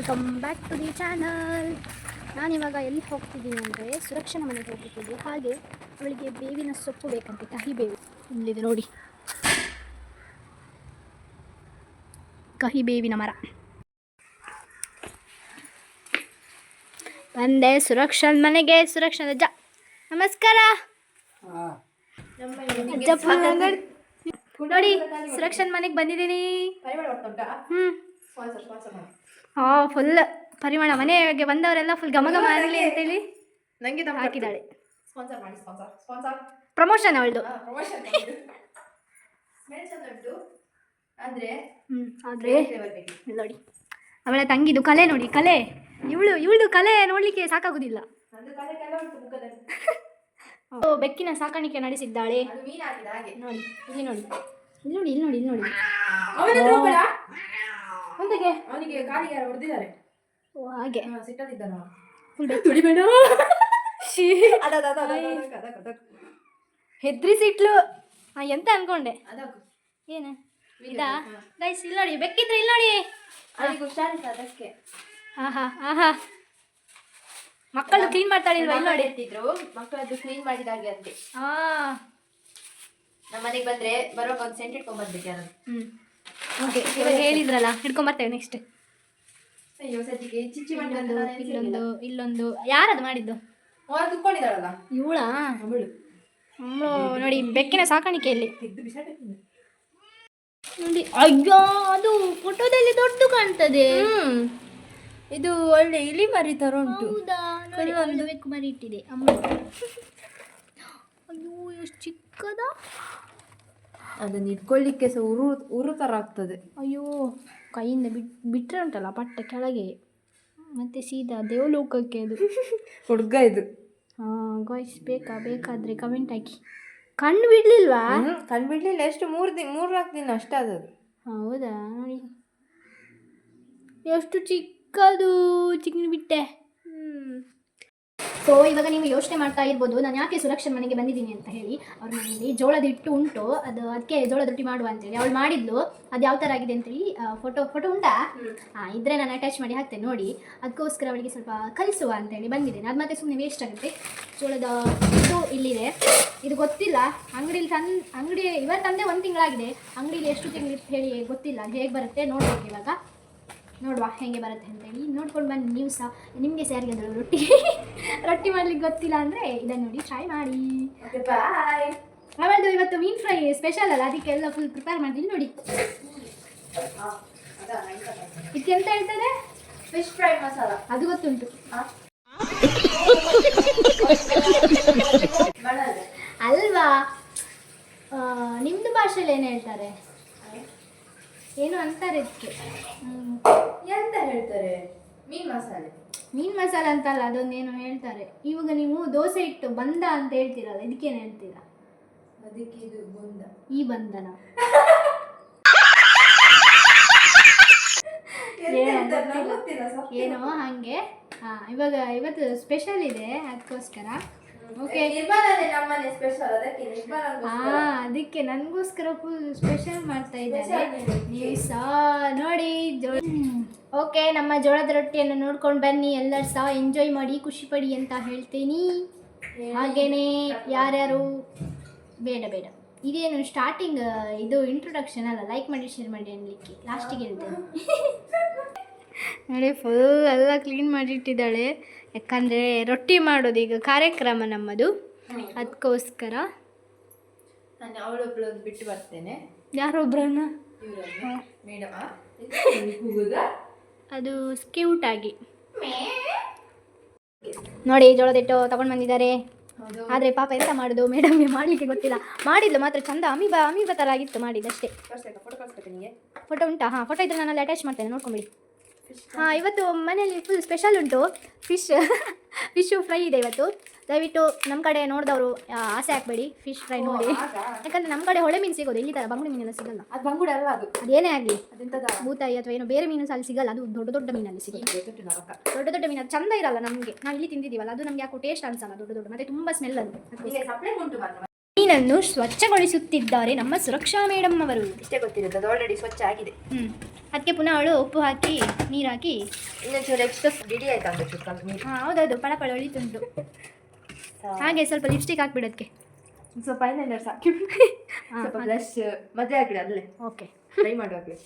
Welcome back to the channel. ನಾನಿವಾಗ ಎಲ್ಲಿ ಹೋಗ್ತಿದ್ದೀನಿ ಅಂದರೆ ಸುರಕ್ಷಣ ಮನೆಗೆ ಹೋಗ್ತಿದ್ದೆ. ಹಾಗೆ ಅವಳಿಗೆ ಬೇವಿನ ಸೊಪ್ಪು ಬೇಕಂತೆ, ಕಹಿ ಬೇವು. ಇಲ್ಲಿದೆ ನೋಡಿ, ಕಹಿ ಬೇವಿನ ಮರ. ಬಂದೆ ಸುರಕ್ಷಣ ಮನೆಗೆ. ಸುರಕ್ಷಣ ಅಜ್ಜ ನಮಸ್ಕಾರ. ಅಜ್ಜ ನೋಡಿ, ಸುರಕ್ಷಣ ಮನೆಗೆ ಬಂದಿದ್ದೀನಿ. ಫುಲ್ ಪರಿಮಳ. ಮನೆಗೆ ಬಂದವರೆಲ್ಲ ಫುಲ್ ಘಮ ಘಮ ಆಗಲಿ ಅಂತೇಳಿ ನಂಗೆ ಹಾಕಿದ್ದಾಳೆ. ಸ್ಪಾನ್ಸರ್ ಪ್ರಮೋಷನ್ ಅವಳದು. ಆದ್ರೆ ನೋಡಿ, ಅವಳ ತಂಗಿದು ಕಲೆ ನೋಡಿ. ಕಲೆ ಇವಳು ಕಲೆ ನೋಡ್ಲಿಕ್ಕೆ ಸಾಕಾಗುದಿಲ್ಲ. ಬೆಕ್ಕಿನ ಸಾಕಾಣಿಕೆ ನಡೆಸಿದ್ದಾಳೆ. ನೋಡಿ, ಇಲ್ಲಿ ನೋಡಿ, ಇಲ್ಲಿ ನೋಡಿ. ಅವನಿಗೆ ಕಾಲಿಗೆ ಯಾರು ಹೊಡೆದಿದ್ದಾರೆ. ಓ ಹಾಗೆ ಸಿಟ್ಟಲ್ಲಿದ್ದಾನ. ತುಳಿಬೇಡ. ಹೆದ್ರಿಸಿಟ್ಲು. ಎಂತ ಅನ್ಕೊಂಡೆ. ಏನ ಇದಾ ಗೈಸ್? ಇಲ್ಲಿ ನೋಡಿ, ಬೆಕ್ಕಿದ್ರೆ ಇಲ್ಲಿ ನೋಡಿ. ಅದಕ್ಕೆ ಆಹಾ ಮಕ್ಕಳು ಕ್ಲೀನ್ ಮಾಡ್ತಾಳಿಲ್ವಾ? ಇಲ್ಲಿ ನೋಡಿ, ಮಕ್ಕಳದ್ದು ಕ್ಲೀನ್ ಮಾಡಿದಾಗೆ ಅಂತೆ. ನಮ್ಮ ಮನೆಗೆ ಬಂದ್ರೆ ಬರೋವಾಗ ಒಂದು ಸೆಂಟ್ ಇಟ್ಕೊಂಡ್ ಬರ್ಬೇಕು ಯಾರು. ಓಕೆ, ಇವಾಗ ಹೇಳಿದ್ರಲ್ಲ, ಹಿಡ್ಕೊಂಬರ್ತೇವೆ ನೆಕ್ಸ್ಟ್. ಅಯ್ಯೋ ಸದ್ಯಕ್ಕೆ ಚಿಚ್ಚಿ ಇಲ್ಲೊಂದು ಯಾರದು ಮಾಡಿದ್ದು? ಕುತ್ಕೊಂಡಿದ್ದಾಳಲ್ಲ ಇವಳಾ? ನೋಡಿ, ಬೆಕ್ಕಿನ ಸಾಕಾಣಿಕೆಯಲ್ಲಿ ನೋಡಿ. ಅಯ್ಯೋ, ಅದು ಫೋಟೋದಲ್ಲಿ ದೊಡ್ಡ ಕಾಣ್ತದೆ. ಇದು ಒಳ್ಳೆ ಇಲಿ ಮರಿ ತರ ಉಂಟು. ಒಂದು ಬೆಕ್ಕು ಮರಿ ಇಟ್ಟಿದೆ ಅಮ್ಮ. ಅಯ್ಯೋ, ಎಷ್ಟು ಚಿಕ್ಕದ. ಅದನ್ನ ಇಟ್ಕೊಳ್ಳಿಕ್ಕೆ ಸಹ ಉರು ತರ ಆಗ್ತದೆ. ಅಯ್ಯೋ, ಕೈಯಿಂದ ಬಿಟ್ಟರೆ ಉಂಟಲ್ಲ ಪಟ್ಟೆ ಕೆಳಗೆ, ಮತ್ತೆ ಸೀದಾ ದೇವಲೋಕಕ್ಕೆ ಅದು. ಹುಡುಗ ಇದು. ಗಾಯ್ಸ್, ಬೇಕಾದರೆ ಕಮೆಂಟ್ ಹಾಕಿ. ಕಣ್ಣು ಬಿಡ್ಲಿಲ್ವಾ? ಕಣ್ಣು ಬಿಡ್ಲಿಲ್ಲ. ಎಷ್ಟು 3-4 ದಿನ ಅಷ್ಟೇ ಆದದ್ದು. ಹೌದಾ? ನೋಡಿ ಎಷ್ಟು ಚಿಕ್ಕದು. ಚಿಕ್ಕ ಬಿಟ್ಟೆ. ಸೊ ಇವಾಗ ನೀವು ಯೋಚನೆ ಮಾಡ್ತಾ ಇರ್ಬೋದು, ನಾನು ಯಾಕೆ ಸುರಕ್ಷಣ ಮನೆಗೆ ಬಂದಿದ್ದೀನಿ ಅಂತ ಹೇಳಿ. ಅವ್ರ ಮನೆಯಲ್ಲಿ ಜೋಳದ ಹಿಟ್ಟು ಉಂಟು, ಅದಕ್ಕೆ ಜೋಳದ ರೊಟ್ಟಿ ಮಾಡುವ ಅಂತೇಳಿ ಅವಳು ಮಾಡಿದ್ಲು. ಅದು ಯಾವ ಥರ ಆಗಿದೆ ಅಂತೇಳಿ ಫೋಟೋ ಉಂಟಾ? ಇದ್ರೆ ನಾನು ಅಟ್ಯಾಚ್ ಮಾಡಿ ಹಾಕ್ತೇನೆ ನೋಡಿ. ಅದಕ್ಕೋಸ್ಕರ ಅವಳಿಗೆ ಸ್ವಲ್ಪ ಕಲಿಸುವ ಅಂತೇಳಿ ಬಂದಿದ್ದೇನೆ. ಅದು ಮತ್ತೆ ಸುಮ್ಮನೆ ವೇಸ್ಟ್ ಆಗುತ್ತೆ. ಜೋಳದ ಹಿಟ್ಟು ಇಲ್ಲಿದೆ. ಇದು ಗೊತ್ತಿಲ್ಲ, ಅಂಗಡಿ ಇವತ್ತು ತಂದೆ 1 ತಿಂಗಳಾಗಿದೆ. ಅಂಗಡಿಯಲ್ಲಿ ಎಷ್ಟು ತಿಂಗಳಿತ್ತು ಹೇಳಿ ಗೊತ್ತಿಲ್ಲ. ಹೇಗೆ ಬರುತ್ತೆ ನೋಡ್ಬೇಕು. ಇವಾಗ ನೋಡುವ ಹೇಗೆ ಬರುತ್ತೆ ಅಂತೇಳಿ. ನೋಡ್ಕೊಂಡು ಬನ್ನಿ ನೀವು ಸಹ. ನಿಮಗೆ ಯಾರಿಗಾದ್ರು ರೊಟ್ಟಿ ಮಾಡ್ಲಿಕ್ಕೆ ಗೊತ್ತಿಲ್ಲ ಅಂದರೆ ಇದನ್ನು ನೋಡಿ, ಟ್ರೈ ಮಾಡಿ. ಅವಳದು ಇವತ್ತು ಮೀನು ಫ್ರೈ ಸ್ಪೆಷಲ್ ಅಲ್ಲ, ಅದಕ್ಕೆಲ್ಲ ಫುಲ್ ಪ್ರಿಪೇರ್ ಮಾಡಿದ್ದೀನಿ ನೋಡಿ. ಇದಕ್ಕೆ ಎಂತ ಹೇಳ್ತದೆ? Fish fry masala. ಅದು ಗೊತ್ತುಂಟು ಅಲ್ವಾ? ನಿಮ್ಮದು ಭಾಷೆಯಲ್ಲಿ ಏನು ಹೇಳ್ತಾರೆ? ಏನು ಅಂತಾರೆ ಇದಕ್ಕೆ? ಎಂತ ಹೇಳ್ತಾರೆ? ಮೀನು ಮಸಾಲೆ ಅಂತಲ್ಲ, ಅದೊಂದೇನು ಹೇಳ್ತಾರೆ. ಇವಾಗ ನೀವು ದೋಸೆ ಇಟ್ಟು ಬಂದ ಅಂತ ಹೇಳ್ತೀರಲ್ಲ, ಇದಕ್ಕೇನು ಹೇಳ್ತೀರಾ? ಅದಕ್ಕೆ ಇದು ಬಂದ. ಈ ಬಂಧನ ಏನೋ ಹಾಗೆ. ಇವತ್ತು ಸ್ಪೆಷಲ್ ಇದೆ, ಅದಕ್ಕೋಸ್ಕರ. ಓಕೆ, ಅದಕ್ಕೆ ನನಗೋಸ್ಕರ ಫುಲ್ ಸ್ಪೆಷಲ್ ಮಾಡ್ತಾ ಇದ್ದಾರೆ. ನೀವು ಸಹ ನೋಡಿ. ಓಕೆ, ನಮ್ಮ ಜೋಳದ ರೊಟ್ಟಿಯನ್ನು ನೋಡ್ಕೊಂಡು ಬನ್ನಿ. ಎಲ್ಲರೂ ಸಹ ಎಂಜಾಯ್ ಮಾಡಿ, ಖುಷಿ ಪಡಿ ಅಂತ ಹೇಳ್ತೀನಿ. ಹಾಗೇನೆ ಯಾರ್ಯಾರು ಬೇಡ ಇದೇನು ಸ್ಟಾರ್ಟಿಂಗ್, ಇದು ಇಂಟ್ರೊಡಕ್ಷನ್ ಅಲ್ಲ. ಲೈಕ್ ಮಾಡಿ, ಶೇರ್ ಮಾಡಿ ಅನ್ಲಿಕ್ಕೆ ಲಾಸ್ಟಿಗೆ ಹೇಳ್ತೇನೆ. ನೋಡಿ, ಫುಲ್ ಎಲ್ಲ ಕ್ಲೀನ್ ಮಾಡಿಟ್ಟಿದ್ದಾಳೆ. ಯಾಕಂದರೆ ರೊಟ್ಟಿ ಮಾಡೋದು ಈಗ ಕಾರ್ಯಕ್ರಮ ನಮ್ಮದು, ಅದಕ್ಕೋಸ್ಕರ. ನಾನು ಅವಳೊಬ್ಬಳನ್ನು ಬಿಟ್ಟು ಬರ್ತೇನೆ. ಯಾರೊಬ್ಬರನ್ನ? ಮೇಡಮ್ ಅದು ಕ್ಯೂಟ್ ಆಗಿ ನೋಡಿ ಜೋಳದಿಟ್ಟು ತಗೊಂಡು ಬಂದಿದ್ದಾರೆ. ಆದರೆ ಪಾಪ ಎಂತ ಮಾಡೋದು, ಮೇಡಮ್ಗೆ ಮಾಡಲಿಕ್ಕೆ ಗೊತ್ತಿಲ್ಲ. ಮಾಡಿದ್ಲು ಮಾತ್ರ ಚಂದ, ಅಮೀಬಾ ಥರ ಆಗಿತ್ತು ಮಾಡಿದ್ದಷ್ಟೇ. ಫೋಟೋ ಉಂಟಾ? ಫೋಟೋ ಇದ್ರೆ ನಾನಲ್ಲಿ ಅಟ್ಯಾಚ್ ಮಾಡ್ತೇನೆ, ನೋಡ್ಕೊಂಬಿಡಿ. ಇವತ್ತು ಮನೆಯಲ್ಲಿ ಫುಲ್ ಸ್ಪೆಷಲ್ ಉಂಟು. ಫಿಶ್ ಫ್ರೈ ಇದೆ ಇವತ್ತು. ದಯವಿಟ್ಟು ನಮ್ಮ ಕಡೆ ನೋಡಿದವರು ಆಸೆ ಹಾಕಬೇಡಿ, ಫಿಶ್ ಫ್ರೈ ನೋಡಿ. ಯಾಕಂದರೆ ನಮ್ಮ ಕಡೆ ಹೊಳೆ ಮೀನು ಸಿಗೋದು, ಇಲ್ಲಿ ಥರ ಬಂಗುಡೆ ಮೀನೆಲ್ಲ ಸಿಗಲ್ಲ. ಅದು ಬಂಗುಡೆ ಅಲ್ಲ, ಅದೇನೇ ಆಗಲಿ, ಬೂತಾಯಿ ಅಥವಾ ಏನೋ ಬೇರೆ ಮೀನು ಅಲ್ಲಿ ಸಿಗಲ್ಲ. ಅದು ದೊಡ್ಡ ಮೀನಲ್ಲಿ ಸಿಗುತ್ತೆ. ದೊಡ್ಡ ಮೀನು ಅದು ಚಂದ ಇರಲ್ಲ ನಮಗೆ. ನಾವು ಇಲ್ಲಿ ತಿಂದಿದ್ದೀವಲ್ಲ, ಅದು ನಮ್ಗೆ ಯಾಕೋ ಟೇಸ್ಟ್ ಅನ್ಸಲ್ಲ. ದೊಡ್ಡ ಮತ್ತೆ ತುಂಬ ಸ್ಮೆಲ್ ಅದು. ಮೀನನ್ನು ಸ್ವಚ್ಛಗೊಳಿಸುತ್ತಿದ್ದಾರೆ ನಮ್ಮ ಸುರಕ್ಷಾ ಮೇಡಮ್ ಅವರು. ಇಷ್ಟೇ ಗೊತ್ತಿರೋದು, ಅದು ಆಲ್ರೆಡಿ ಸ್ವಚ್ಛ ಆಗಿದೆ. ಅದಕ್ಕೆ ಪುನಃ ಅವಳು ಉಪ್ಪು ಹಾಕಿ ನೀರು ಹಾಕಿ ಇನ್ನೊಂಚೂರು ಎಕ್ಸ್ಟ್ರಾ ಗಿಡಿ ಆಯ್ತಾ ಅಂತ ಚೂರು ನೀರು. ಹಾಂ ಹೌದೌದು, ಪಳ ಒಳಿತುಂಟು. ಹಾಗೆ ಸ್ವಲ್ಪ ಲಿಪ್ಸ್ಟಿಕ್ ಹಾಕ್ಬಿಡೋದಕ್ಕೆ, ಸ್ವಲ್ಪ ಐಲೈನರ್ ಸಾಕಿ, ಸ್ವಲ್ಪ ಬ್ಲಷ್ ಮದುವೆ ಹಾಕಿಡ ಅಲ್ಲೇ. ಓಕೆ, ಟ್ರೈ ಮಾಡುವಾಗಲೇ.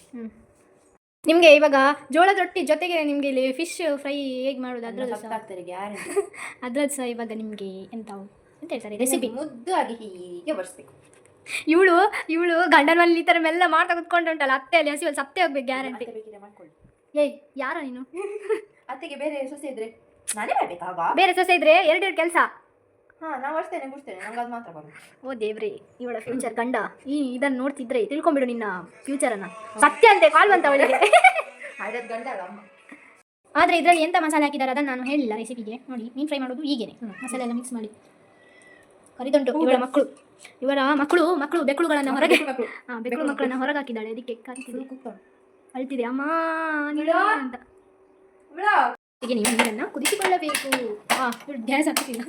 ನಿಮಗೆ ಇವಾಗ ಜೋಳದ ರೊಟ್ಟಿ ಜೊತೆಗೆ ನಿಮಗೆ ಇಲ್ಲಿ ಫಿಶ್ ಫ್ರೈ ಹೇಗೆ ಮಾಡೋದು ಅದ್ರದ್ದು ಸಹ ಅದ್ರದ್ದು ಸಹ ಇವಾಗ ನಿಮಗೆ ಎಂತ ಹೇಳ್ತಾರೆ ರೆಸಿಪಿ ಮುದ್ದು ಆಗಿ ಹೀಗೆ ಬಡಿಸ್ಬೇಕು. ಇವಳು ಗಂಡನ ಮನೇಲಿ ಈ ಥರ ಮೆಲ್ಲ ಮಾಡ್ತಾ ಕುತ್ಕೊಂಡು ಉಂಟಲ್ಲ, ಅತ್ತೆ ಅಲ್ಲಿ ಹಸಿವಲ್ಲಿ ಸತ್ತೇ ಹೋಗ್ಬೇಕು ಗ್ಯಾರಂಟಿ. ಮಾಡ್ಕೊಳ್ಳಿ. ಏಯ್ ಯಾರ ನೀನು? ಅತ್ತೆಗೆ ಬೇರೆ ಸೊಸೆ ಇದ್ರೆ ನಾನೇ ಮಾಡ್ಬೇಕಾಗ? ಬೇರೆ ಸೊಸೆ ಇದ್ರೆ ಎರಡು ಕೆಲಸ. ಹಾಂ, ನಾವು ಅಷ್ಟೇನೆ ಬಿಡ್ತೇನೆ, ನಂಗೆ ಅದು ಮಾತ್ರ ಬರೋದು. ಓ ದೇವ್ರಿ, ಇವಳ ಫ್ಯೂಚರ್ ಗಂಡ ಇದನ್ನು ನೋಡ್ತಿದ್ರೆ ತಿಳ್ಕೊಂಬಿಡು ನಿನ್ನ ಫ್ಯೂಚರನ್ನು. ಸತ್ಯ ಅಂತೆ ಕಾಲ್ವಂತ ಅವಳಿಗೆ. ಹಾಗಾದ್ರೆ ಗಂಡ ಅಲ್ಲ ಅಮ್ಮ. ಆದರೆ ಇದರಲ್ಲಿ ಎಂಥ ಮಸಾಲೆ ಹಾಕಿದ್ದಾರೆ ಅದನ್ನು ನಾನು ಹೇಳಿಲ್ಲ ರೆಸಿಪಿಗೆ. ನೋಡಿ, ಮೀನು ಫ್ರೈ ಮಾಡೋದು ಹೀಗೇನೆ, ಮಸಾಲೆ ಎಲ್ಲ ಮಿಕ್ಸ್ ಮಾಡಿ ಕರಿದುಂಟು. ಇವರ ಮಕ್ಕಳು ಬೆಕ್ಕಳುಗಳನ್ನು ಹೊರಗೆ, ಬೆಕ್ಕಳು ಮಕ್ಕಳನ್ನು ಹೊರಗೆ ಹಾಕಿದ್ದಾಳೆ. ಅದಕ್ಕೆ ಅಳ್ತಿದೆ ಅಮ್ಮ ನೀಳು ಅಂತ. ಹೀಗೆ ನೀವು ನೀರನ್ನು ಕುದಿಸಿಕೊಳ್ಳಬೇಕು. ಗ್ಯಾಸ್ ಹಾಕ್ತಿಲ್ಲ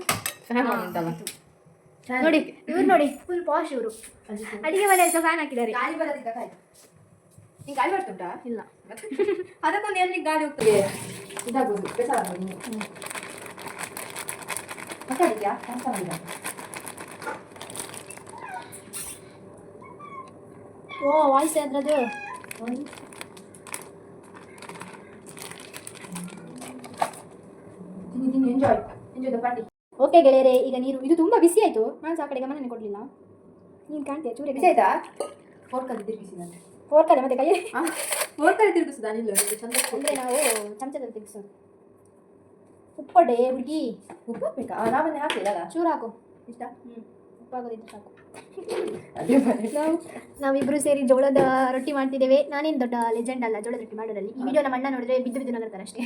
ನೋಡಿ, ಇವ್ರು ನೋಡಿ ಫುಲ್ ಪಾಶ್. ಇವರು ಅಡಿಗೆ ಮನೆ ಸಹ ಫ್ಯಾನ್ ಹಾಕಿದ್ದಾರೆ. ಗಾಳಿ ಬರೋದಿದ್ದ ಕಾಯ್ತು. ನಿಂಗೆ ಗಾಳಿ ಬರ್ತುಂಟಾ? ಇಲ್ಲ, ಅದಕ್ಕೊಂದು ಎಲ್ಲಿ ಗಾಳಿ ಹೋಗ್ತದೆ ಇದಾಗೋದು ಬೇಸಾಗೋದು. ನೀವು ಮಾತಾಡಿದ್ಯಾ? ಓ ವಾಯ್ಸ್ ಅದ್ರದ್ದು. Enjoy the party. ಓಕೆ ಗೆಳೆಯರೆ, ಈಗ ನೀರು ಇದು ತುಂಬ ಬಿಸಿ ಆಯಿತು. ನಾನು ಸಹ ಆ ಕಡೆ ಗಮನನೇ ಕೊಡಲಿಲ್ಲ. ನೀನು ಕಾಣ್ತೀಯ ಚೂರೇ ಬಿಸಿ ಆಯ್ತಾ? ಫೋರ್ಕಲ್ಲಿ ತಿರುಗಿಸಿದಂತೆ. ಫೋರ್ಕಲ್ಲ ಮತ್ತೆ ಕೈ ಫೋರ್ಕಲ್ಲಿ ತಿರುಗಿಸಿದ ಅನಿಲ್ಲ ಚಂದ. ಅಂದರೆ ನಾವು ಚಮಚದಲ್ಲಿ ತಿರುಗಿಸೋದು. ಉಪ್ಪೊಡೆ ಹುಡುಗಿ, ಉಪ್ಪು ಹಾಕ್ಬೇಕಾ? ನಾವನ್ನೇ ಹಾಕಿಲ್ಲ, ಚೂರು ಹಾಕು. ಇಷ್ಟ? ಉಪ್ಪಾಗೋದಿದ್ದು ಸಾಕು. ಅದೇ ನಾವಿಬ್ಬರು ಸೇರಿ ಜೋಳದ ರೊಟ್ಟಿ ಮಾಡ್ತಿದ್ದೇವೆ. ನಾನೇನು ದೊಡ್ಡ ಲೆಜೆಂಡ್ ಅಲ್ಲ ಜೋಳದ ರೊಟ್ಟಿ ಮಾಡೋದ್ರಲ್ಲಿ. ಈ ವಿಡಿಯೋ ನಮ್ಮ ಅಣ್ಣ ನೋಡಿದ್ರೆ ಬಿದ್ದು ನಗರ್ತಾರೆ ಅಷ್ಟೇ.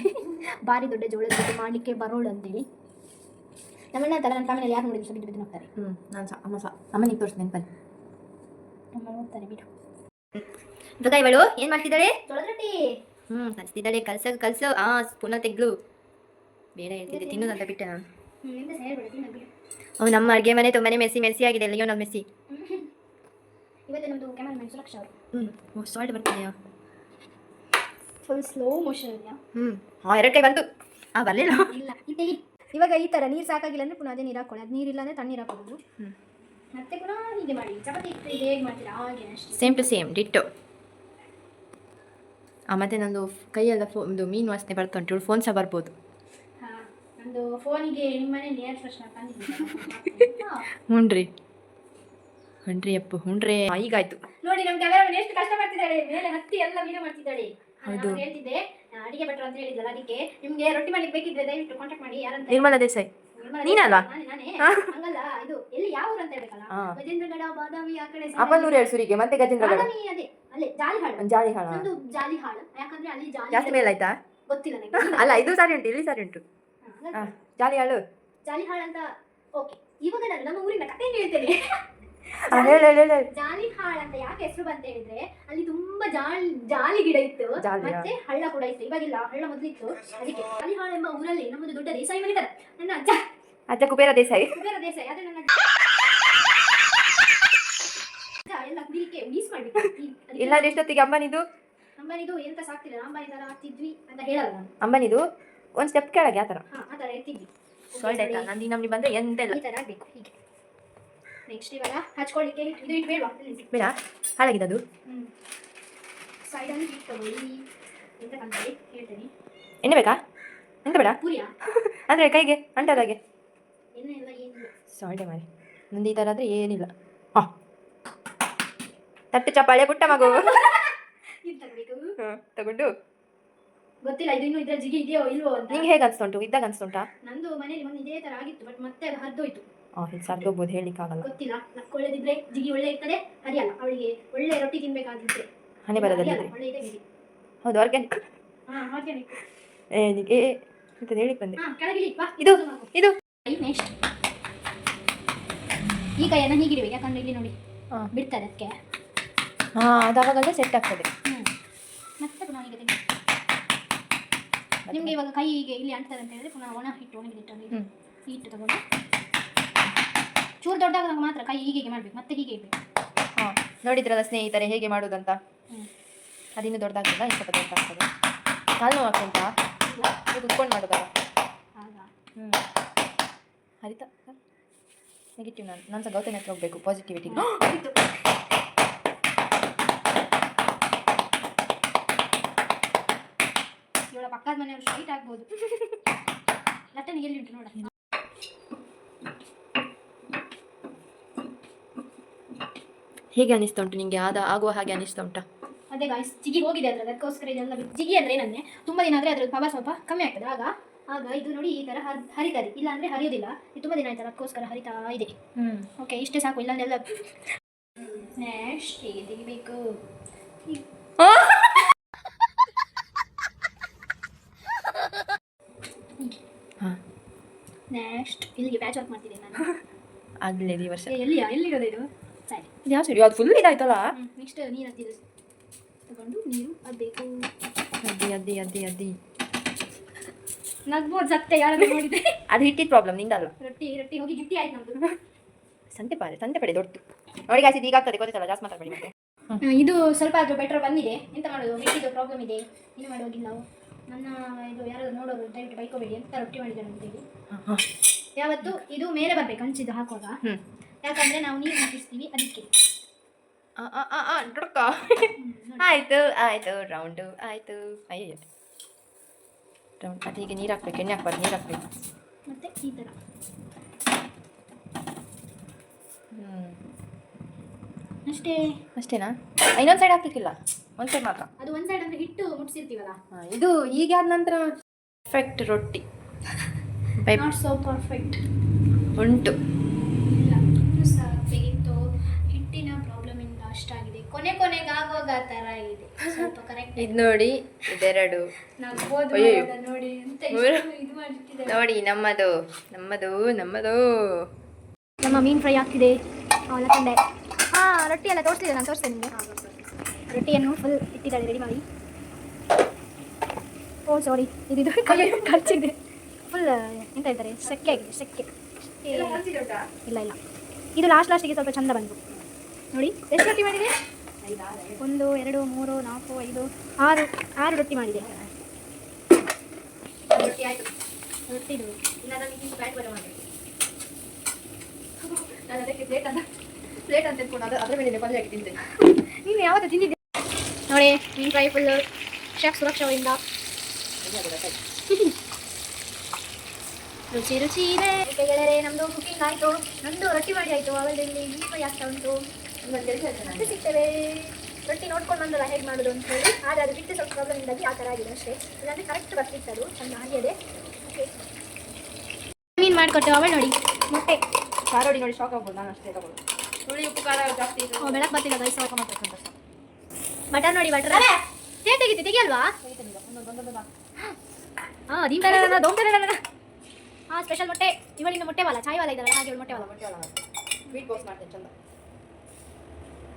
ಭಾರಿ ದೊಡ್ಡ ಜೋಳದ ರೊಟ್ಟಿ ಮಾಡಲಿಕ್ಕೆ ಬರೋಳು ಅಂತೇಳಿ. ನಮ್ಮಣ್ಣ ಅಂತಲ್ಲ, ನನ್ನ ಫ್ಯಾಮಿಲಿಯಲ್ಲಿ ಯಾರು ನೋಡಿದ್ರು ಬಿದ್ದು ಹೋಗ್ತಾರೆ. ನಾನು ಸಹ ಅಮ್ಮ ಸಹ ಅಮ್ಮನಿಗೆ ತೋರಿಸಿ ನೆನಪಲ್ಲಿ ನಮ್ಮ ನೋಡ್ತಾರೆ ಬಿಡು. ಇವಾಗ ಇವಳು ಏನು ಮಾಡ್ತಿದ್ದಾಳೆ? ಜೋಳದ ರೊಟ್ಟಿ ಕಲಿಸ್ತಿದ್ದಾಳೆ. ಕಲ್ಸು ಪುನಃ ತೆಗ್ಲು. ಬೇಡ ಹೇಳ್ತಿದ್ದೆ, ತಿನ್ನೋದಂತ ಬಿಟ್ಟೆ ನಾನು. ನಮ್ಮ ಅಡುಗೆ ಮನೆ ತುಂಬಾನೇ ಮೆಸ್ಸಿ ಆಗಿದೆ. ಅಲ್ಲಿಯೋ ನಾವು ಮೆಸ್ಸಿ. ಇವತ್ತು ನಮ್ಮದು ಕ್ಯಾಮರಾಮನ್ ಸುರಕ್ಷಾ ಅವರು. ಸಾಲ್ಟ್ ಬರ್ತಿದೆಯಾ? ಫುಲ್ ಸ್ಲೋ ಮೋಷನ್ ಇದೆಯಾ? 2 ಕೈ ಬಂತು. ಬರಲಿಲ್ಲ. ಇಲ್ಲ, ಇವಾಗ ಈ ಥರ ನೀರು ಸಾಕಾಗಿಲ್ಲ ಅಂದರೆ ಪುನಃ ಅದೇ ನೀರು ಹಾಕೊಳ್ಳಿ. ಅದು ನೀರಿಲ್ಲ ಅಂದರೆ ತಣ್ಣೀರು ಹಾಕೋದು. ಮತ್ತೆ ಪುನಃ ಹೀಗೆ ಮಾಡಿ. ಚಪಾತಿ ಹೇಗೆ ಮಾಡ್ತೀರಾ ಹಾಗೆ ಅಷ್ಟೇ, ಸೇಮ್ ಟು ಸೇಮ್ ಡಿಟ್ಟೋ. ಮತ್ತೆ ನಂದು ಕೈಯೆಲ್ಲ ಒಂದು ಮೀನು ವಾಸನೆ ಬರ್ತಾ ಉಂಟು. ಫೋನ್ ಸಹ ಬರ್ಬೋದು. ಹಾಂ, ನಂದು ಫೋನಿಗೆ ನಿಮ್ಮ ಮನೇಲಿ ಏರ್ ಫ್ರೆಶ್ನರ್ ತಂದಿದ್ದೀನಿ. ಹುಣ್ರಿ ಅಪ್ಪು ಹುಣ್ರೆ. ಈಗಾಯ್ತು ನೋಡಿ, ನಮ್ಮ ಕ್ಯಾಮರಾಮನ್ ಎಷ್ಟು ಕಷ್ಟ ಮಾಡ್ತಿದ್ದಾಳೆ. ಮೇಲೆ ಹತ್ತಿ ಎಲ್ಲ ವಿಡಿಯೋ ಮಾಡ್ತಿದ್ದಾಳೆ. ಹೌದು, ಹೇಳ್ತಿದ್ದೆ ಅಡಿಗೆ ಭಟ್ರು ಅಂತ ಹೇಳಿದ್ರಲ್ಲ, ಅದಕ್ಕೆ ನಿಮ್ಗೆ ರೊಟ್ಟಿ ಮಾಡ್ಲಿಕ್ಕೆ ಬೇಕಿದ್ರೆ ದಯವಿಟ್ಟು ಕಾಂಟ್ಯಾಕ್ಟ್ ಮಾಡಿ. ಯಾರಂತ? ನಿರ್ಮಲಾ ದೇಸಾಯಿ. ನೀನಲ್ಲ? ನಾನೇ. ಹಂಗಲ್ಲ, ಇದು ಎಲ್ಲಿ ಯಾವ ಊರು ಅಂತ ಹೇಳ್ಬೇಕಲ್ಲ. ಗಜೇಂದ್ರಗಡ, ಬಾದಾಮಿ ಆ ಕಡೆ. ಅಪ್ಪನೂರು ಹೇಳ್ಸುರಿಗೆ ಮತ್ತೆ ಗಜೇಂದ್ರಗಡ. ಅದೇ ಅಲ್ಲೇ ಜಾಲಿಹಾಳು. ನಂದು ಜಾಲಿಹಾಳು. ಯಾಕಂದ್ರೆ ಅಲ್ಲಿ ಜಾಸ್ತಿ ಮೇಲೆ ಆಯ್ತಾ? ಗೊತ್ತಿಲ್ಲ ನನಗೆ. ಅಲ್ಲ, ಇದು ಸಾರಿ ಉಂಟು, ಇಲ್ಲಿ ಸಾರಿ ಉಂಟು. ಜಾಲಿಹಾಳು ಅಂತ. ಓಕೆ, ಇವಾಗ ನಾನು ನಮ್ಮ ಊರಿನ ಕಥೆ ಹೇಳ್ತೇನೆ. ಜಾಲಿಹಾಳ್ ಅಂತ ಯಾಕೆ ಹೆಸರು ಬಂತ ಹೇಳಿದ್ರೆ, ಅಲ್ಲಿ ತುಂಬಾ ಜಾಲಿ ಗಿಡ ಇತ್ತು, ಮತ್ತೆ ಹಳ್ಳ ಕೂಡ ಇತ್ತು. ಇವಾಗಿಲ್ಲ, ಹಳ್ಳ ಮೊದಲಿತ್ತು. ಅದಕ್ಕೆ ಜಾಲಿಹಾಳ್ ಎಂಬ ಊರಲ್ಲಿ ನಮ್ಮದು ದೊಡ್ಡ ದೇಸಾಯಿ ಮನಿದ್ದಾರೆ. ನನ್ನ ಅಜ್ಜ ಕುಬೇರ ದೇಸಾಯಿ. ಅದೇ ನನ್ನ ಎಲ್ಲ ಕುಡಿಲಿಕ್ಕೆ ಮೀಸ್ ಮಾಡ್ಬಿಟ್ಟು. ಇಲ್ಲ, ಎಷ್ಟೊತ್ತಿಗೆ ಅಂಬನಿದು ಎಂತ ಸಾಕ್ತಿಲ್ಲ. ಅಂಬಾನಿ ತರ ಆಗ್ತಿದ್ವಿ ಅಂತ ಹೇಳಲ್ಲ ನಾನು. ಅಂಬನಿದು ಒಂದು ಸ್ಟೆಪ್ ಕೆಳಗೆ ಆ ಥರ ಇರ್ತಿದ್ವಿ. ಸಾಲ್ಟ್ ಆಯ್ತಾ? ನಂದು ನಮ್ಗೆ ಬಂದ್ರೆ ಎಂತ ಇಲ್ಲ, ಈ ಥರ ಆಗಬೇಕು. ಹೀಗೆ ನೆಕ್ಸ್ಟ್ ಇವಾಗ ಹಚ್ಕೊಳ್ಳಿಕ್ಕೆ ಇದು ಇಟ್ಬೇಡ್ವಾ? ಬೇಡ, ಹಾಳಾಗಿದೆ ಅದು. ಸೈಡಲ್ಲಿ ಹಿಟ್ಟು ತಗೊಳ್ಳಿ. ಎಂತ ಕಂತೇಳಿ ಹೇಳ್ತೇನೆ. ಎಣ್ಣೆ ಬೇಕಾ? ಎಂತ ಬೇಡ? ಪೂರಿಯಾ? ಅಂದರೆ ಕೈಗೆ ಅಂಟದಾಗೆ ಎಣ್ಣೆ ಎಲ್ಲ ಏನಿಲ್ಲ. ಸಾಲ್ಟೆ ಮಾಡಿ. ನಂದು ಈ ಥರ ಆದರೆ ಏನಿಲ್ಲ. ತಟ್ಟೆ ಚಪಾಳೆ ಪುಟ್ಟ ಮಗು. ಇದು ತಗೋಬೇಕು. ತಗೊಂಡು ಗೊತ್ತಿಲ್ಲ ಇದು ಇನ್ನೂ ಇದ್ರ ಜಿಗಿ ಇದೆಯೋ ಇಲ್ವೋ ಅಂತ. ನಿಂಗೆ ಹೇಗೆ ಅನ್ಸ್ತುಂಟು? ಇದ್ದಾಗ ಅನ್ಸ್ತುಂಟಾ? ನಂದು ಮನೇಲಿ ಒಂದು ಇದೇ ಥರ ಆಗಿತ್ತು, ಬಟ್ ಮತ್ತೆ ಅದು ಹರಿದೋಯ್ತು. ಇದು ಸರ್ದೋಗ್ಬೋದು, ಹೇಳಿಕ್ಕಾಗಲ್ಲ. ಗೊತ್ತಿಲ್ಲ. ಒಳ್ಳೆದಿದ್ರೆ ಜಿಗಿ ಒಳ್ಳೆ ಇರ್ತದೆ, ಹರಿಯಲ್ಲ. ಅವಳಿಗೆ ಒಳ್ಳೆ ರೊಟ್ಟಿ ತಿನ್ಬೇಕಾಗಿದ್ರೆ ಹನಿ ಬರೋದಲ್ಲಿ ಒಳ್ಳೆ ಇದೆ ಗಿಡಿ. ಹೌದು, ಆರ್ಗ್ಯಾನಿಕ್. ಆರ್ಗ್ಯಾನಿಕ್. ಏನಿಗೆ ಅಂತ ಹೇಳಿ ಬಂದೆ. ಕೆಳಗಿಳಿ ಬಾ. ಇದು ನೆಕ್ಸ್ಟ್ ಈ ಕೈಯನ್ನು ಹೀಗಿಡ್ಬೇಕು, ಯಾಕಂದ್ರೆ ಇಲ್ಲಿ ನೋಡಿ ಬಿಡ್ತದೆ ಅದಕ್ಕೆ. ಅದಾಗಲ್ಲ ಸೆಟ್ ಆಗ್ತದೆ. ಮತ್ತೆ ಪುನಃ ಹೀಗೆ ತೆಗಿ. ನಿಮಗೆ ಇವಾಗ ಕೈಗೆ ಇಲ್ಲಿ ಅಂಟ್ತದೆ ಅಂತ ಹೇಳಿದ್ರೆ ಪುನಃ ಒಣ ಹಿಟ್ಟು, ಒಣಗಿಟ್ಟು ಈ ಹಿಟ್ಟು ತಗೊಂಡು ಚೂರು ದೊಡ್ಡದಾಗ ಮಾತ್ರ ಕೈ ಹೀಗೆ ಮಾಡಬೇಕು, ಮತ್ತೆ ಹೀಗೆ ಇಡಬೇಕು. ಹಾಂ, ನೋಡಿದ್ರಲ್ಲ ಸ್ನೇಹಿತರೆ ಹೇಗೆ ಮಾಡೋದಂತ. ಹ್ಞೂ, ಅದಿನ್ನೂ ದೊಡ್ಡದಾಗ್ತದ, ಇನ್ನು ಸ್ವಲ್ಪ ದೊಡ್ಡದಾಗ್ತದೆ. ಕಾಲು ನೋವಾಗ್ತುಂಟಾ? ಇದು ಕುತ್ಕೊಂಡು ಮಾಡೋದಲ್ಲ. ಆಗ ಹ್ಞೂ, ಹರಿತಾ ನೆಗೆಟಿವ್. ನಾನು ಸಹ ಗೌತಮಿ ಹತ್ರ ಹೋಗಬೇಕು, ಪಾಸಿಟಿವಿಟಿ. ಆಯಿತು. ಇವಳ ಪಕ್ಕದ ಮನೆಯವರು ಸ್ಟ್ರೈಟ್ ಆಗ್ಬೋದು. ಲಟ್ಟಣಿಗೆ ಎಲ್ಲಿ ಉಂಟು ನೋಡ. ಹೇಗೆ ಅನಿಸ್ತಾ ಉಂಟು ನಿಮಗೆ? ಆಗುವ ಹಾಗೆ ಅನಿಸ್ತಾ ಉಂಟಾ? ಅದೇ ಗಾಯ್ಸ್, ಜಿಗಿ ಹೋಗಿದೆ ಅದ್ರಲ್ಲಿ, ಅದಕ್ಕೋಸ್ಕರ ಇದೆಲ್ಲ ಜಿಗಿ ಅಂದರೆ ಏನಂದರೆ ತುಂಬ ದಿನ ಆದರೆ ಅದ್ರಲ್ಲಿ ಪವರ್ ಸ್ವಲ್ಪ ಕಮ್ಮಿ ಆಗ್ತದೆ. ಆಗ ಇದು ನೋಡಿ ಈ ಥರ ಹರಿತದೆ, ಇಲ್ಲ ಅಂದರೆ ಹರಿಯೋದಿಲ್ಲ. ಇದು ತುಂಬ ದಿನ ಆಯ್ತಲ್ಲ, ಅದಕ್ಕೋಸ್ಕರ ಹರಿತಾ ಇದೆ. ಓಕೆ, ಇಷ್ಟೇ ಸಾಕು, ಇಲ್ಲಾಂದೆಲ್ಲ ನೆಕ್ಸ್ಟ್ ಹೀಗೆ ತೆಗಿಬೇಕು. ನೆಕ್ಸ್ಟ್ ಇಲ್ಲಿಗೆ ಪ್ಯಾಚ್ ವರ್ಕ್ ಮಾಡ್ತಿದ್ದೇನೆ ನಾನು. ಆಗಲೇ ಈ ವರ್ಷ ಎಲ್ಲಿರೋದು ಇದು? ಸರಿ, ಇದು ಯಾವ ಸೈಡ್? ಅದು ಫುಲ್ ಇದಾಯ್ತಲ್ಲ. ನೆಕ್ಸ್ಟ್ ನೀರು ಹತ್ತಿದ್ದು ತಗೊಂಡು ನೀರು ಅದ್ಬೇಕು. ಅದ್ದಿ ನಗ್ಬೋದು ಸತ್ತೆ, ಯಾರಾದ್ರೂ ನೋಡಿದ್ರೆ. ಅದು ಹಿಟ್ಟಿದ ಪ್ರಾಬ್ಲಮ್, ನಿಂದಲ್ಲ. ರೊಟ್ಟಿ ಹೋಗಿ ಗಿಟ್ಟಿ ಆಯ್ತು ನಮ್ದು. ಸಂತೆ ಪಡೆ ದೊಡ್ಡದು ನೋಡಿ ಗಾಯ್ಸ್, ಇದು ಈಗಾಗ್ತದೆ ಗೊತ್ತಲ್ಲ, ಜಾಸ್ತಿ ಮಾತಾಡಬೇಡಿ ಮತ್ತೆ. ಇದು ಸ್ವಲ್ಪ ಆದರೂ ಬೆಟರ್ ಬಂದಿದೆ. ಎಂತ ಮಾಡೋದು, ಮಿಕ್ಕಿದ್ದು ಪ್ರಾಬ್ಲಮ್ ಇದೆ, ಏನು ಮಾಡುವಾಗಿಲ್ಲ ನಾವು. ನನ್ನ ಇದು ಯಾರಾದ್ರು ನೋಡೋರು ದಯವಿಟ್ಟು ಬೈಕೋಬೇಡಿ, ಎಂತ ರೊಟ್ಟಿ ಮಾಡಿದ್ದಾರೆ ಅಂತೇಳಿ. ಯಾವತ್ತು ಇದು ಮೇಲೆ ಬರಬೇಕು ಹಂಚಿದ್ದು ಹಾಕುವಾಗ, ಯಾಕಂದರೆ ನಾವು ನೀರು ಹಾಕಿಸ್ತೀವಿ ಅದಕ್ಕೆ. ಆಯ್ತು ರೌಂಡು ಆಯ್ತು. ಅಯ್ಯೋ ರೌಂಡ್ ಅದು ಹೀಗೆ ನೀರು ಹಾಕ್ಬೇಕು, ಎಣ್ಣೆ ಹಾಕ್ಬಾರ್ದು, ನೀರು ಹಾಕ್ಬೇಕು. ಮತ್ತೆ ಈ ಥರ ಅಷ್ಟೇನಾ? ಇನ್ನೊಂದು ಸೈಡ್ ಹಾಕ್ಲಿಕ್ಕಿಲ್ಲ, ಒಂದು ಸೈಡ್ ಮಾತ್ರ. ಅದು ಒಂದು ಸೈಡ್ ಅಂದರೆ ಹಿಟ್ಟು ಮುಟ್ಸಿರ್ತೀವಲ್ಲ. ಇದು ಹೀಗೆ ಆದ ನಂತರ ಪರ್ಫೆಕ್ಟ್ ರೊಟ್ಟಿ. ನಾಟ್ ಸೋ ಪರ್ಫೆಕ್ಟ್ ಉಂಟು. ಇಲ್ಲ, ಇನ್ನೂ ಸಹ ತೆಗಿತು. ಹಿಟ್ಟಿನ ಪ್ರಾಬ್ಲಮ್ ಇಂದ ಅಷ್ಟಾಗಿದೆ, ಕೊನೆಗೆ ಆಗುವಾಗ ಆ ಥರ ಇದೆ. ಸ್ವಲ್ಪ ಕರೆಕ್ಟ್ ಇದು ನೋಡಿ, ಇದೆರಡು ನೋಡಿ ಎಂತ ಇದು ಮಾಡಿಟ್ಟಿದ್ದಾರೆ ನೋಡಿ. ನಮ್ಮದು ನಮ್ಮ ಮೀನು ಫ್ರೈ ಆಗ್ತಿದೆ. ಅವಳ ಕಂಡೆ ರೊಟ್ಟಿ ಎಲ್ಲ ತೋರಿಸ್ತಿದ್ದೆ, ನಾನು ತೋರಿಸ್ತೇನೆ ನಿಮಗೆ. ರೊಟ್ಟಿಯನ್ನು ಫುಲ್ ಇಟ್ಟಿದ್ದಾಳೆ ರೆಡಿ ಮಾಡಿ. ಓ ಸಾರಿ, ಇದು ಖರ್ಚಿದೆ ಫುಲ್. ಎಂತ ಹೇಳ್ತಾರೆ, ಸೆಕ್ಕೆ ಆಗಿದೆ, ಸೆಕ್ಕೆ. ಇಲ್ಲ ಇದು ಲಾಸ್ಟಿಗೆ ಸ್ವಲ್ಪ ಚಂದ ಬಂತು ನೋಡಿ. ಎಷ್ಟು ರೊಟ್ಟಿ ಮಾಡಿದೆ? 1 2 3 4 5 6 ರೊಟ್ಟಿ ಮಾಡಿದೆ. ರೊಟ್ಟಿ ಆಯಿತು. ರೊಟ್ಟಿದು ನಾನು ಅದಕ್ಕೆ ಪ್ಲೇಟ್ ಅಂತ ಇಟ್ಕೊಂಡು ಅದರ ಮೇಲೆ ಪಲ್ಯ ಹಾಕಿ ತಿಂತೇನೆ. ನೀನು ಯಾವತ್ತೂ ತಿಂದಿದ್ದೆ ನೋಡಿ ಮೀನು ಫ್ರೈ ಫುಲ್ಲು ಶೆಫ್ ಸುರಕ್ಷಾವಿಂದ. ರುಚಿ ಇದೆ ಗೆಳೆಯರೆ. ನಮ್ಮದು ಕುಕಿಂಗ್ ಆಯಿತು, ನಂದು ರೊಟ್ಟಿ ಮಾಡಿ ಆಯಿತು, ಅವಳಲ್ಲಿ ಮೀನು ಫ್ರೈ ಆಗ್ತಾ ಉಂಟು. ಮತ್ತೆ ಸಿಗ್ತೇವೆ. ರೊಟ್ಟಿ ನೋಡ್ಕೊಂಡು ಬಂದಲ್ಲ ಹೇಗೆ ಮಾಡೋದು ಅಂತ ಹೇಳಿ. ಆದರೆ ಅದು ಬಿಟ್ಟು ಸ್ವಲ್ಪ ಪ್ರಾಬ್ಲಮಿಂದಾಗಿ ಆ ಥರ ಆಗಿದೆ ಅಷ್ಟೇ, ಇಲ್ಲಾಂದರೆ ಕರೆಕ್ಟ್ ಬರ್ತಿತ್ತು ಅದು ಚೆಂದ ಹಾಗೆ. ಓಕೆ, ಮೀನು ಮಾಡಿಕೊಟ್ಟೆ ಅವಳು ನೋಡಿ. ಮೊಟ್ಟೆ ಖಾರೋಡಿ ನೋಡಿ, ಶಾಕ್ ಆಗ್ಬೋದು. ನಾನು ಅಷ್ಟೇ ತಗೊಳ್ಳೋದು. ಹುಳಿ ಉಪ್ಪು ಖಾರ ಜಾಸ್ತಿ ಬೆಳಗ್ಗೆ ಬರ್ತಿಲ್ಲ ಗೈಸ್, ಸಾಕು ಮಾಡ್ಬೇಕಂತ. ಬಟರ್ ನೋಡಿ, ಬಟರ್ ಹೇಗೆ ತೆಗಿಯಲ್ವಾ? ಹಾಂ, ಹಾಂ, ಸ್ಪೆಷಲ್ ಮೊಟ್ಟೆ. ಇವಳಿಂದ ಮೊಟ್ಟೆ ವಾಲ, ಚಾಯ್ ವಾಲ ಇದ್ದಾರಲ್ಲ ಹಾಗೆ, ಇವಳು ಮೊಟ್ಟೆ ವಾಲ. ಸ್ವೀಟ್ ಬಾಕ್ಸ್ ಮಾಡ್ತೇನೆ ಚಂದ.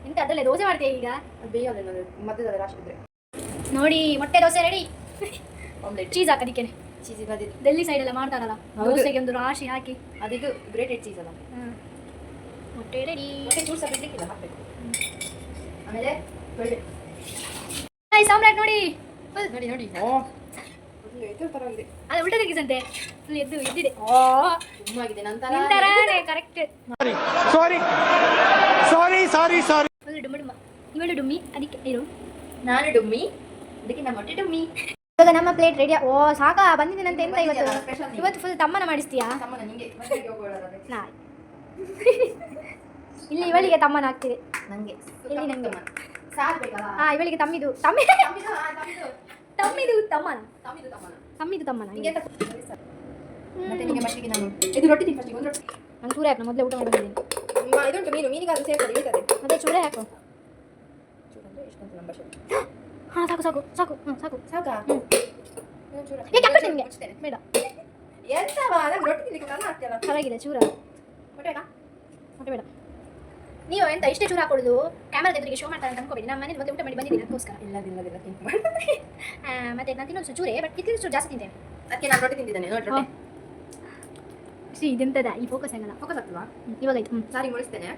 ಎಂತ ಅದರಲ್ಲೇ ದೋಸೆ ಮಾಡ್ತೇವೆ ಈಗ. ಬೇಯಲ್ಲ ಮಧ್ಯದಲ್ಲಿ ರಾಶಿ ಇದ್ರೆ ನೋಡಿ, ಮೊಟ್ಟೆ ದೋಸೆ ರೆಡಿ. ಆಮ್ಲೆಟ್ ಚೀಸ್ ಹಾಕೋದಿಕ್ಕೆ ಚೀಸ್ ಇರೋದಿಲ್ಲ. ಡೆಲ್ಲಿ ಸೈಡೆಲ್ಲ ಮಾಡ್ತಾರಲ್ಲ, ದೋಸೆಗೆ ಒಂದು ರಾಶಿ ಹಾಕಿ. ಅದಿದು ಗ್ರೇಟೆಡ್ ಚೀಸ್ ಅಲ್ಲ. ಮೊಟ್ಟೆ ರೆಡಿ. ಮೊಟ್ಟೆ ಚೂರು ಸಹ ಬಿಡ್ಲಿಕ್ಕಿಲ್ಲ, ಹಾಕಬೇಕು. ಆಮೇಲೆ ಆಮ್ಲೆಟ್ ನೋಡಿ ನೋಡಿ. ಪರವಾಗಿದೆ. ಅದು ಉಲ್ಟಾ ತೆಗಿಸಂತೆ, ಫುಲ್ ಎದ್ದಿದೆ. ತುಂಬಾಗಿದೆ ನಂತರ ಕರೆಕ್ಟ್. ಸಾರಿ ಫುಲ್ ಡುಮ್ಮ. ಇವಳು ಡುಮ್ಮಿ, ಅದಕ್ಕೆ ಇರು. ನಾನು ಡುಮ್ಮಿ, ಅದಕ್ಕೆ ನಮ್ಮ ಮೊಟ್ಟೆ ಡುಮ್ಮಿ. ಇವಾಗ ನಮ್ಮ ಪ್ಲೇಟ್ ರೆಡಿ. ಓ ಸಾಕಾ, ಬಂದಿದ್ದೇನಂತ. ಎಂತ ಇವತ್ತು ಫುಲ್ ತಮ್ಮನ ಮಾಡಿಸ್ತೀಯಾ? ನಾ ಇಲ್ಲಿ ಇವಳಿಗೆ ತಮ್ಮನ ಆಗ್ತಿದೆ, ನನಗೆ ಇಲ್ಲಿ ನನಗೆ. ಸಾಕ್ಬೇಕಲ್ಲ. ಇವಳಿಗೆ ತಮ್ಮಿದು ತಮ್ಮನ. ಮತ್ತೆ ನಿಮಗೆ ಮಟ್ಟಿಗೆ ನಾನು ಇದು ರೊಟ್ಟಿ ತಿಂದು ಫಸ್ಟಿಗೆ ಒಂದು ರೊಟ್ಟಿ. ನಾನು ಚೂರೆ ಹಾಕು, ಮೊದಲೇ ಊಟ ಮಾಡಿದ್ದೀನಿ. ಇದುಂಟು ಮೀನಿಗೆ ಅದು ಸೇರ್ತದೆ, ಇಳಿತದೆ. ಅದೇ ಚೂರೆ ಹಾಕು. ಚೂರಂದ್ರೆ ಎಷ್ಟೊಂದು ಲಂಬ ಶೇಪ್. ಹಾಂ, ಸಾಕು. ಸಾಕಾ? ಏಕೆ ಹಾಕ್ತೀನಿ ನಿಮಗೆ? ಬೇಡ, ಎಂತವಾ, ನಂಗೆ ರೊಟ್ಟಿ ತಿನ್ಲಿಕ್ಕೆ ನಾನು ಹಾಕ್ತಿಯಲ್ಲ. ಪರವಾಗಿಲ್ಲ, ಚೂರ ಮೊಟ್ಟೆ ಬೇಡ. ನೀವು ಎಂತ ಇಷ್ಟೇ ಚೂರು ಹಾಕೊಳ್ಳೋದು? ಕ್ಯಾಮರಾ ಎದುರಿಗೆ ಶೋ ಮಾಡ್ತಾರೆ ಅಂತ ಅನ್ಕೋಬೇಡಿ. ನಮ್ಮ ಮನೇಲಿ ಮತ್ತೆ ಊಟ ಮಾಡಿ ಬಂದಿದ್ದೀನಿ ಅದಕ್ಕೋಸ್ಕರ. ಇಲ್ಲ ತಿಂಕ್ ಮತ್ತೆ ನಾನು ತಿನ್ನೋದು ಚೂರೇ, ಬಟ್ ಇತ್ತಿನ ಚೂರು ಜಾಸ್ತಿ ತಿಂತೇನೆ. ಅದಕ್ಕೆ ನಾನು ರೊಟ್ಟಿ ತಿಂತಿದ್ದೇನೆ ನೋಡಿ. ರೊಟ್ಟಿ ಶ್ರೀ ಇದೆಂತದ ಈ ಫೋಕಸ್ ಆಗಲ್ಲ. ಫೋಕಸ್ ಆಗ್ತದಾ? ಇವಾಗಾಯ್ತು. ಸಾರಿ ಮುಳಿಸ್ತೇನೆ.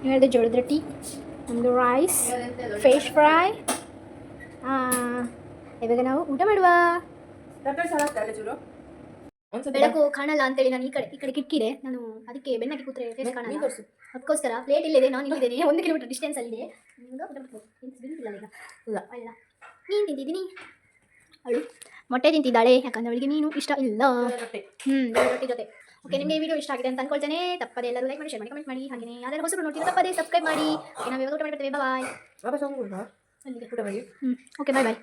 ಹೇಳಿದೆ ಜೋಳದ ರೊಟ್ಟಿ, ನಮ್ಮದು ರೈಸ್, ಫಿಶ್ ಫ್ರೈ. ಇವಾಗ ನಾವು ಊಟ ಮಾಡುವ. ತರಕಾರಿ ಸಾಲ ಆಗ್ತಾ ಚೂರು ಒಂದ್ಸತಿ ಬೆಳಕು ಕಾಣಲ್ಲ ಅಂತೇಳಿ ನಾನು ಈ ಕಡೆ ಕಿಟಕಿದೆ, ನಾನು ಅದಕ್ಕೆ ಬೆನ್ನಕ್ಕೆ ಕೂತ್ರೆ ಫೇಸ್ ಕಾಣಲ್ಲ. ಅದಕ್ಕೋಸ್ಕರ ಪ್ಲೇಟ್ ಇಲ್ಲಿದೆ, ನಾನು ಇಲ್ಲಿದ್ದೇನೆ 1 ಕಿಲೋಮೀಟರ್ ಡಿಸ್ಟೆನ್ಸ್ ಅಲ್ಲಿದೆ. ಬಿದ್ದಿಲ್ಲ ಈಗ. ಇಲ್ಲ ಅಲ್ಲ ನೀನು ತಿಂತಿದ್ದೀನಿ, ಅವಳು ಮೊಟ್ಟೆ ತಿಂತಿದ್ದಾಳೆ, ಯಾಕಂದ್ರೆ ಅವಳಿಗೆ ಮೀನು ಇಷ್ಟ ಇಲ್ಲ. ರೊಟ್ಟಿ ಜೊತೆ. ಓಕೆ, ನಿಮಗೆ ವಿಡಿಯೋ ಇಷ್ಟ ಆಗಿದೆ ಅಂತ ಅನ್ಕೊಳ್ತೇನೆ. ತಪ್ಪದೆ ಎಲ್ಲರೂ ಲೈಕ್ ಮಾಡಿ, ಶೇರ್ ಮಾಡಿ, ಕಮೆಂಟ್ ಮಾಡಿ. ಹಾಗೆಯೇ ಯಾರು ಹೊಸರು ನೋಡ್ತೀವಿ ತಪ್ಪದೆ ಸಬ್ಸ್ಕ್ರೈಬ್ ಮಾಡಿ. ಓಕೆ, ನಾವು ಇವಾಗ ಊಟ ಮಾಡಿಬಿಡ್ತೇವೆ. ಬಾಯ್. ವಾಪಸ್ ಹೋಗ್ಬಿಡ್ವಾ ಅಲ್ಲಿಗೆ ಊಟ ಮಾಡಿ. ಓಕೆ, ಬಾಯ್ ಬಾಯ್.